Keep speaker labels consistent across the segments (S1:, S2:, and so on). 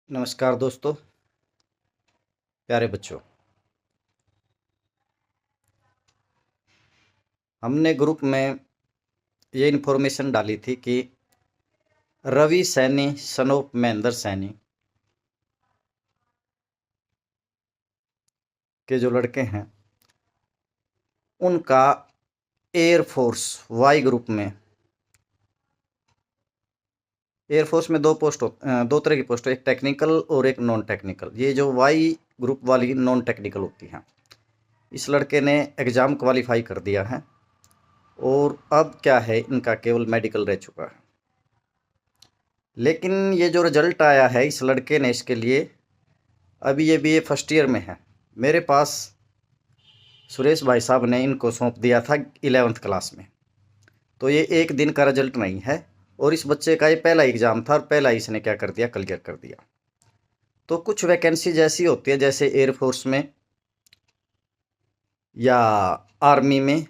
S1: नमस्कार दोस्तों, प्यारे बच्चों। हमने ग्रुप में ये इन्फॉर्मेशन डाली थी कि रवि सैनी सन ऑफ महेंद्र सैनी के जो लड़के हैं उनका एयरफोर्स वाई ग्रुप में एयरफोर्स में दो तरह की पोस्ट, एक टेक्निकल और एक नॉन टेक्निकल। ये जो वाई ग्रुप वाली नॉन टेक्निकल होती हैं, इस लड़के ने एग्ज़ाम क्वालिफाई कर दिया है और अब क्या है, इनका केवल मेडिकल रह चुका है। लेकिन ये जो रिजल्ट आया है इस लड़के ने, इसके लिए अभी ये बीए फर्स्ट ईयर में है। मेरे पास सुरेश भाई साहब ने इनको सौंप दिया था 11th क्लास में, तो ये एक दिन का रिजल्ट नहीं है और इस बच्चे का ये पहला एग्ज़ाम था और पहला ही इसने क्या कर दिया, क्लियर कर दिया। तो कुछ वैकेंसीज ऐसी होती है जैसे एयरफोर्स में या आर्मी में,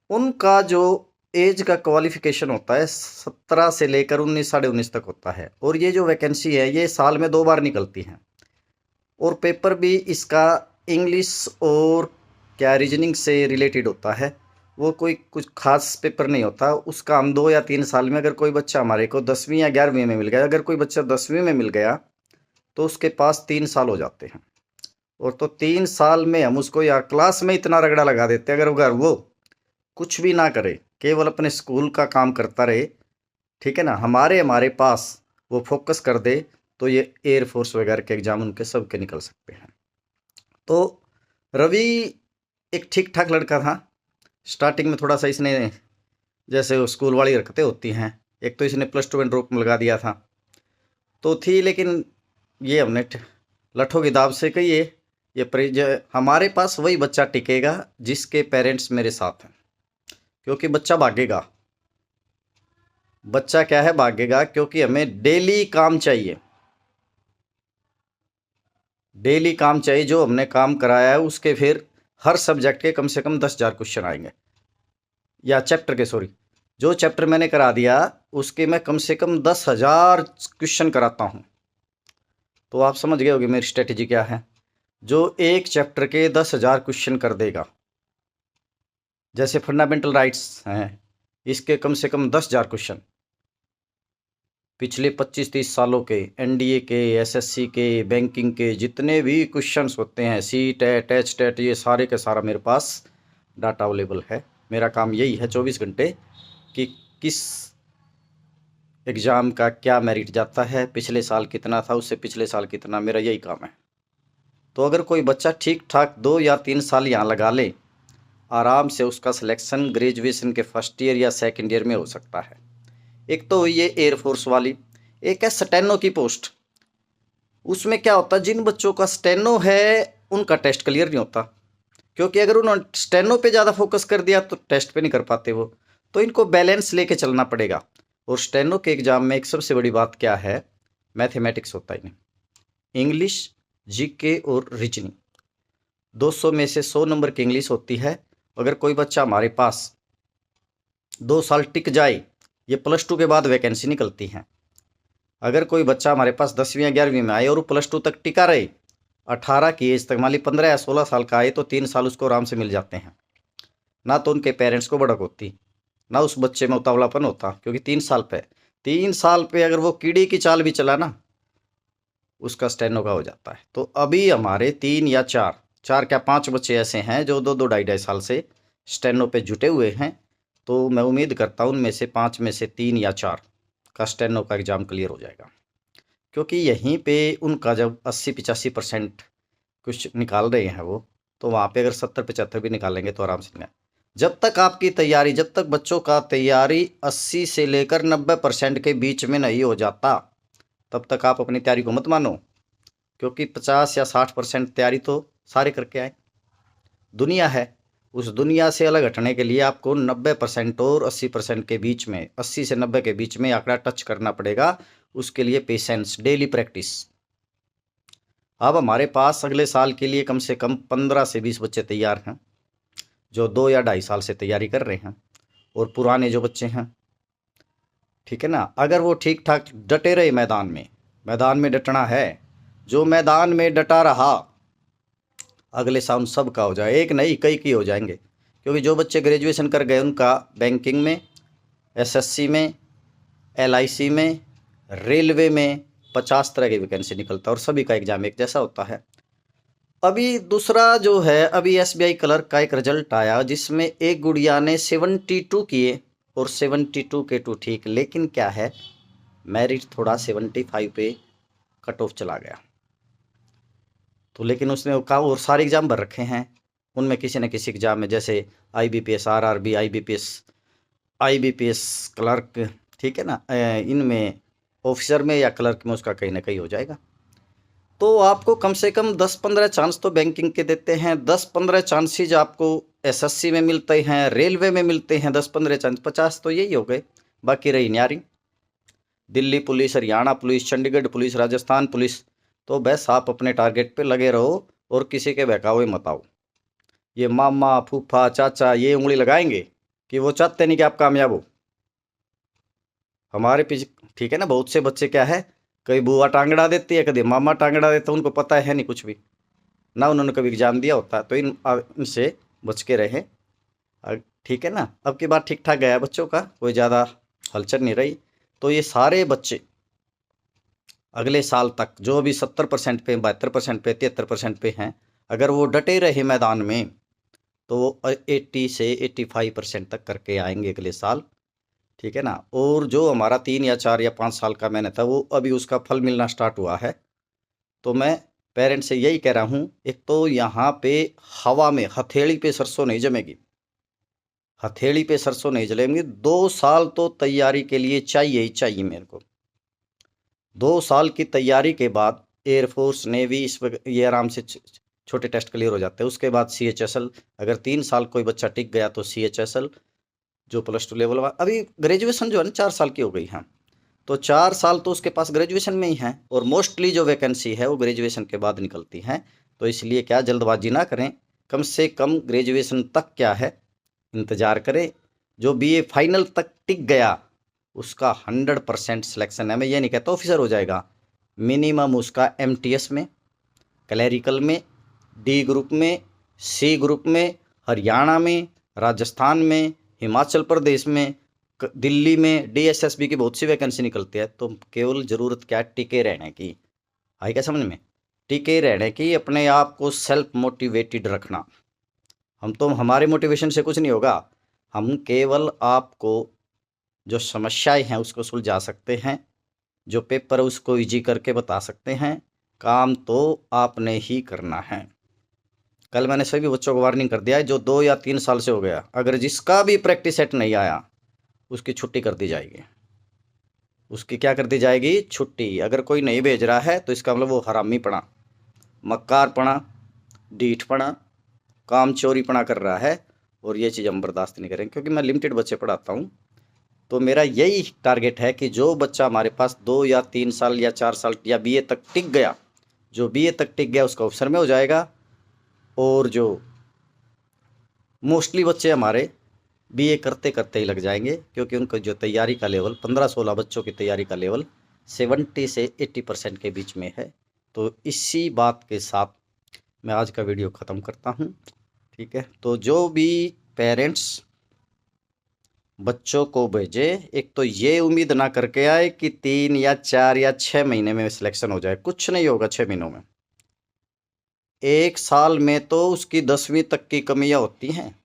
S1: उनका जो एज का क्वालिफिकेशन होता है 17 से लेकर 19 साढ़े 19 तक होता है। और ये जो वैकेंसी है ये साल में 2 बार निकलती हैं और पेपर भी इसका इंग्लिश और क्या रीजनिंग से रिलेटेड होता है। वो कोई कुछ खास पेपर नहीं होता उसका। हम 2 या 3 साल में, अगर कोई बच्चा हमारे को 10वीं या 11वीं में मिल गया, अगर कोई बच्चा 10वीं में मिल गया तो उसके पास 3 साल हो जाते हैं। और तो 3 साल में हम उसको या क्लास में इतना रगड़ा लगा देते हैं, अगर वो कुछ भी ना करे, केवल अपने स्कूल का काम करता रहे, ठीक है ना, हमारे पास वो फोकस कर दे, तो ये एयरफोर्स वगैरह के एग्ज़ाम उनके सब के निकल सकते हैं। तो रवि एक ठीक ठाक लड़का था। स्टार्टिंग में थोड़ा सा इसने, जैसे वो स्कूल वाली हरकतें होती हैं, एक तो इसने +2 में ड्रॉप में लगा दिया था तो थी, लेकिन ये हमने लठों की दाब से कही है, ये हमारे पास वही बच्चा टिकेगा जिसके पेरेंट्स मेरे साथ हैं। क्योंकि बच्चा भागेगा, बच्चा क्या है, भागेगा, क्योंकि हमें डेली काम चाहिए। डेली काम चाहिए। जो हमने काम कराया है उसके फिर हर सब्जेक्ट के कम से कम 10,000 क्वेश्चन आएंगे, या चैप्टर के, सॉरी, जो चैप्टर मैंने करा दिया उसके मैं कम से कम 10,000 क्वेश्चन कराता हूँ। तो आप समझ गए होगे मेरी स्ट्रेटेजी क्या है। जो एक चैप्टर के 10,000 क्वेश्चन कर देगा, जैसे फंडामेंटल राइट्स हैं, इसके कम से कम 10,000 क्वेश्चन पिछले 25-30 सालों के एनडीए के, एसएससी के, बैंकिंग के जितने भी क्वेश्चंस होते हैं, सी टेट, एच टेट, ये सारे के सारा मेरे पास डाटा अवेलेबल है। मेरा काम यही है 24 घंटे कि किस एग्ज़ाम का क्या मेरिट जाता है, पिछले साल कितना था, उससे पिछले साल कितना, मेरा यही काम है। तो अगर कोई बच्चा ठीक ठाक 2 या 3 साल यहाँ लगा ले, आराम से उसका सिलेक्शन ग्रेजुएशन के फर्स्ट ईयर या सेकेंड ईयर में हो सकता है। एक तो ये एयरफोर्स वाली, एक है स्टेनो की पोस्ट। उसमें क्या होता है, जिन बच्चों का स्टेनो है उनका टेस्ट क्लियर नहीं होता, क्योंकि अगर उन्होंने स्टेनो पे ज़्यादा फोकस कर दिया तो टेस्ट पे नहीं कर पाते वो। तो इनको बैलेंस लेके चलना पड़ेगा। और स्टेनो के एग्ज़ाम में एक सबसे बड़ी बात क्या है, मैथमेटिक्स होता ही नहीं, इंग्लिश, जीके और रीजनिंग। 200 में से 100 नंबर की इंग्लिश होती है। अगर कोई बच्चा हमारे पास 2 साल टिक जाए, ये +2 के बाद वैकेंसी निकलती हैं। अगर कोई बच्चा हमारे पास 10वीं या 11वीं में आए और वो +2 तक टिका रहे, 18 की एज तक, मान ली 15 या 16 साल का आए, तो 3 साल उसको आराम से मिल जाते हैं। ना तो उनके पेरेंट्स को भड़क होती, ना उस बच्चे में उतावलापन होता, क्योंकि 3 साल पे अगर वो कीड़ी की चाल भी चला ना, उसका स्टेनो का हो जाता है। तो अभी हमारे 3 या 4 क्या 5 बच्चे ऐसे हैं जो 2-2 ढाई साल से स्टेनो पे जुटे हुए हैं। तो मैं उम्मीद करता हूँ उनमें से 5 में से 3 या 4 का स्टेनो का एग्ज़ाम क्लियर हो जाएगा, क्योंकि यहीं पे उनका जब 80-85% कुछ निकाल रहे हैं वो, तो वहाँ पे अगर 70-75 भी निकालेंगे तो आराम से निकाल। जब तक आपकी तैयारी, जब तक बच्चों का तैयारी 80 से लेकर 90% के बीच में नहीं हो जाता, तब तक आप अपनी तैयारी को मत मानो, क्योंकि 50 या 60% तैयारी तो सारे करके आए। दुनिया है, उस दुनिया से अलग हटने के लिए आपको 90% और 80% के बीच में, 80 से 90 के बीच में आंकड़ा टच करना पड़ेगा। उसके लिए पेशेंस, डेली प्रैक्टिस। अब हमारे पास अगले साल के लिए कम से कम 15 से 20 बच्चे तैयार हैं जो 2 या ढाई साल से तैयारी कर रहे हैं। और पुराने जो बच्चे हैं, ठीक है ना, अगर वो ठीक ठाक डटे रहे मैदान में डटना है, जो मैदान में डटा रहा अगले साल उन सब का हो जाए, एक नहीं कई की हो जाएंगे। क्योंकि जो बच्चे ग्रेजुएशन कर गए उनका बैंकिंग में, एसएससी में, एलआईसी में, रेलवे में 50 तरह की वैकेंसी निकलता है और सभी का एग्जाम एक जैसा होता है। अभी दूसरा जो है, अभी एसबीआई क्लर्क का एक रिजल्ट आया जिसमें एक गुड़िया ने 72 किए और 72 के 2 ठीक, लेकिन क्या है मेरिट थोड़ा 75 पे कट ऑफ चला गया। तो लेकिन उसने वो कहा और सारे एग्जाम भर रखे हैं, उनमें किसी न किसी एग्जाम में, जैसे आईबीपीएस, आरआरबी, आईबीपीएस क्लर्क, ठीक है ना, इनमें ऑफिसर में या क्लर्क में उसका कहीं ना कहीं हो जाएगा। तो आपको कम से कम 10-15 चांस तो बैंकिंग के देते हैं, 10-15 चांसेज आपको एसएससी में मिलते हैं, रेलवे में मिलते हैं 10-15 चांस, 50 तो यही हो गए। बाकी रही न्यारी, Delhi police, Haryana police, Chandigarh police, Rajasthan police. तो बस आप अपने टारगेट पे लगे रहो और किसी के बहकावे मत आओ। ये मामा, फूफा, चाचा ये उंगली लगाएंगे कि वो चाहते नहीं कि आप कामयाब हो हमारे पीछे, ठीक है ना। बहुत से बच्चे क्या है, कभी बुआ टांगड़ा देती है, कभी मामा टांगड़ा देता है, उनको पता है नहीं कुछ भी ना, उन्होंने कभी एग्जाम दिया होता है। तो इनसे बच के रहें, ठीक है ना। अब की बात ठीक ठाक गया बच्चों का, कोई ज़्यादा हलचल नहीं रही। तो ये सारे बच्चे अगले साल तक जो भी 70% पे, 72% पे, 73% पे हैं, अगर वो डटे रहे मैदान में तो वो 80 से 85% तक करके आएंगे अगले साल, ठीक है ना। और जो हमारा 3 या 4 या 5 साल का मेहनत है वो अभी उसका फल मिलना स्टार्ट हुआ है। तो मैं पेरेंट्स से यही कह रहा हूँ, एक तो यहाँ पे हवा में हथेली पे सरसों नहीं जमेगी, हथेली पे सरसों नहीं जलेंगे। 2 साल तो तैयारी के लिए चाहिए ही चाहिए मेरे को। 2 साल की तैयारी के बाद एयरफोर्स, नेवी, इस वक्त ये आराम से छोटे टेस्ट क्लियर हो जाते हैं। उसके बाद CHSL, अगर 3 साल कोई बच्चा टिक गया तो CHSL जो +2 लेवल वाला। अभी ग्रेजुएशन जो है ना 4 साल की हो गई है, तो 4 साल तो उसके पास ग्रेजुएशन में ही है और मोस्टली जो वैकेंसी है वो ग्रेजुएशन के बाद निकलती हैं। तो इसलिए क्या जल्दबाजी ना करें, कम से कम ग्रेजुएशन तक क्या है इंतज़ार करें। जो BA फाइनल तक टिक गया उसका 100% सिलेक्शन है। मैं ये नहीं कहता ऑफिसर हो जाएगा, मिनिमम उसका MTS में, क्लैरिकल में, D ग्रुप में, C ग्रुप में, हरियाणा में, राजस्थान में, हिमाचल प्रदेश में, दिल्ली में DSSB की बहुत सी वैकेंसी निकलती है। तो केवल ज़रूरत क्या है, टिके रहने की। आई क्या समझ में, टिके रहने की, अपने आप को सेल्फ मोटिवेटेड रखना। हम तो हमारे मोटिवेशन से कुछ नहीं होगा, हम केवल आपको जो समस्याएं हैं उसको सुलझा सकते हैं, जो पेपर है उसको इजी करके बता सकते हैं। काम तो आपने ही करना है। कल मैंने सभी बच्चों को वार्निंग कर दिया है, जो 2 या 3 साल से हो गया, अगर जिसका भी प्रैक्टिस सेट नहीं आया उसकी छुट्टी कर दी जाएगी। उसकी क्या कर दी जाएगी, छुट्टी। अगर कोई नहीं भेज रहा है तो इसका मतलब वो हरामी पना, मक्कार पना, डीठ पना, काम चोरी पना कर रहा है। और ये चीज़ हम बर्दाश्त नहीं करेंगे, क्योंकि मैं लिमिटेड बच्चे पढ़ाता हूँ। तो मेरा यही टारगेट है कि जो बच्चा हमारे पास 2 या 3 साल या 4 साल या BA तक टिक गया, जो BA तक टिक गया उसका ऑफिसर में हो जाएगा। और जो मोस्टली बच्चे हमारे BA करते करते ही लग जाएंगे, क्योंकि उनका जो तैयारी का लेवल 15-16 बच्चों की तैयारी का लेवल 70 से 80% के बीच में है। तो इसी बात के साथ मैं आज का वीडियो ख़त्म करता हूँ, ठीक है। तो जो भी पेरेंट्स बच्चों को भेजे, एक तो ये उम्मीद ना करके आए कि 3 या 4 या 6 महीने में सिलेक्शन हो जाए, कुछ नहीं होगा 6 महीनों में। 1 साल में तो उसकी 10वीं तक की कमियां होती हैं।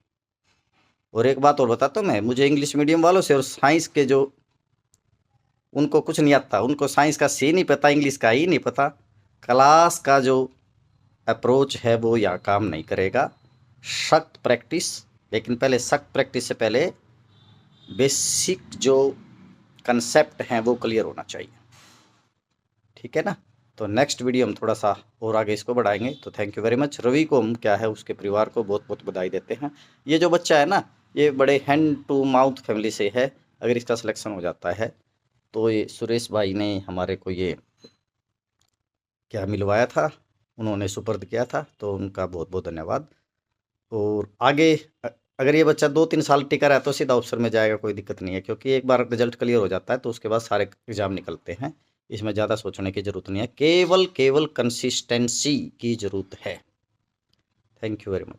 S1: और एक बात और बताता हूँ मैं, मुझे इंग्लिश मीडियम वालों से और साइंस के जो, उनको कुछ नहीं आता, उनको साइंस का C नहीं पता, इंग्लिश का ही नहीं पता। क्लास का जो अप्रोच है वो यहाँ काम नहीं करेगा। सख्त प्रैक्टिस, लेकिन पहले सख्त प्रैक्टिस से पहले बेसिक जो कंसेप्ट हैं वो क्लियर होना चाहिए, ठीक है ना। तो नेक्स्ट वीडियो हम थोड़ा सा और आगे इसको बढ़ाएंगे। तो thank you very much. Ravi को हम क्या है, उसके परिवार को बहुत बहुत बधाई देते हैं। ये जो बच्चा है ना, ये बड़े हैंड टू माउथ फैमिली से है। अगर इसका सिलेक्शन हो जाता है तो ये सुरेश भाई ने हमारे को ये क्या मिलवाया था, उन्होंने सुपर्द किया था, तो उनका बहुत बहुत धन्यवाद। और आगे अगर ये बच्चा 2-3 साल टिका रहा तो सीधा अफसर में जाएगा, कोई दिक्कत नहीं है। क्योंकि एक बार रिजल्ट क्लियर हो जाता है तो उसके बाद सारे एग्ज़ाम निकलते हैं। इसमें ज़्यादा सोचने की ज़रूरत नहीं है, केवल कंसिस्टेंसी की ज़रूरत है। Thank you very much.